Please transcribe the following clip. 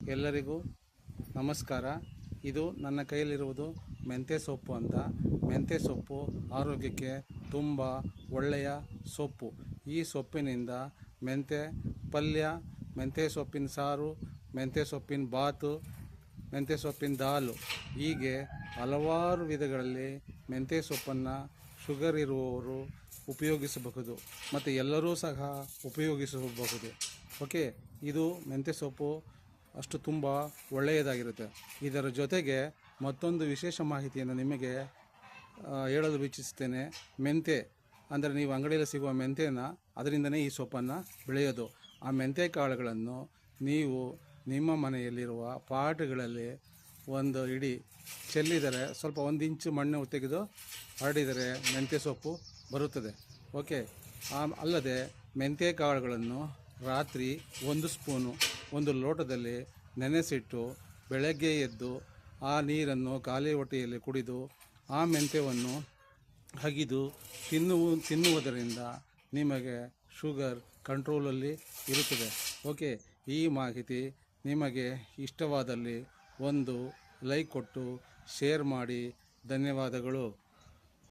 ಎಲ್ಲರಿಗೂ ನಮಸ್ಕಾರ. ಇದು ನನ್ನ ಕೈಯಲ್ಲಿರುವುದು ಮೆಂತ್ಯ ಸೊಪ್ಪು ಅಂತ. ಮೆಂತ್ಯ ಸೊಪ್ಪು ಆರೋಗ್ಯಕ್ಕೆ ತುಂಬ ಒಳ್ಳೆಯ ಸೊಪ್ಪು. ಈ ಸೊಪ್ಪಿನಿಂದ ಮೆಂತ್ಯ ಪಲ್ಯ, ಮೆಂತ್ಯ ಸೊಪ್ಪಿನ ಸಾರು, ಮೆಂತ್ಯ ಸೊಪ್ಪಿನ ಬಾತು, ಮೆಂತ್ಯ ಸೊಪ್ಪಿನ ದಾಲು, ಹೀಗೆ ಹಲವಾರು ವಿಧಗಳಲ್ಲಿ ಮೆಂತ್ಯ ಸೊಪ್ಪನ್ನು ಶುಗರ್ ಇರುವವರು ಉಪಯೋಗಿಸಬಹುದು ಮತ್ತು ಎಲ್ಲರೂ ಸಹ ಉಪಯೋಗಿಸಬಹುದು. ಓಕೆ, ಇದು ಮೆಂತ್ಯ ಸೊಪ್ಪು ಅಷ್ಟು ತುಂಬ ಒಳ್ಳೆಯದಾಗಿರುತ್ತೆ. ಇದರ ಜೊತೆಗೆ ಮತ್ತೊಂದು ವಿಶೇಷ ಮಾಹಿತಿಯನ್ನು ನಿಮಗೆ ಹೇಳಲು ಇಚ್ಛಿಸುತ್ತೇನೆ. ಮೆಂತ್ಯ ಅಂದರೆ ನೀವು ಅಂಗಡಿಯಲ್ಲಿ ಸಿಗುವ ಮೆಂತ್ಯನ, ಅದರಿಂದನೇ ಈ ಸೊಪ್ಪನ್ನು ಬೆಳೆಯೋದು. ಆ ಮೆಂತ್ಯ ಕಾಳುಗಳನ್ನು ನೀವು ನಿಮ್ಮ ಮನೆಯಲ್ಲಿರುವ ಪಾಟ್ಗಳಲ್ಲಿ ಒಂದು ಇಡಿ ಚೆಲ್ಲಿದರೆ, ಸ್ವಲ್ಪ 1 ಇಂಚು ಮಣ್ಣು ತೆಗೆದು ಹರಡಿದರೆ ಮೆಂತ್ಯ ಸೊಪ್ಪು ಬರುತ್ತದೆ. ಓಕೆ, ಅಲ್ಲದೆ ಮೆಂತ್ಯ ಕಾಳುಗಳನ್ನು ರಾತ್ರಿ 1 ಸ್ಪೂನು ಒಂದು ಲೋಟದಲ್ಲಿ ನೆನೆಸಿಟ್ಟು ಬೆಳಗ್ಗೆ ಎದ್ದು ಆ ನೀರನ್ನು ಖಾಲಿ ಹೊಟ್ಟೆಯಲ್ಲಿ ಕುಡಿದು ಆ ಮೆಂತ್ಯವನ್ನು ಅಗಿದು ತಿನ್ನುವುದರಿಂದ ನಿಮಗೆ ಶುಗರ್ ಕಂಟ್ರೋಲಲ್ಲಿ ಇರುತ್ತದೆ. ಓಕೆ, ಈ ಮಾಹಿತಿ ನಿಮಗೆ ಇಷ್ಟವಾದಲ್ಲಿ ಒಂದು ಲೈಕ್ ಕೊಟ್ಟು ಶೇರ್ ಮಾಡಿ. ಧನ್ಯವಾದಗಳು.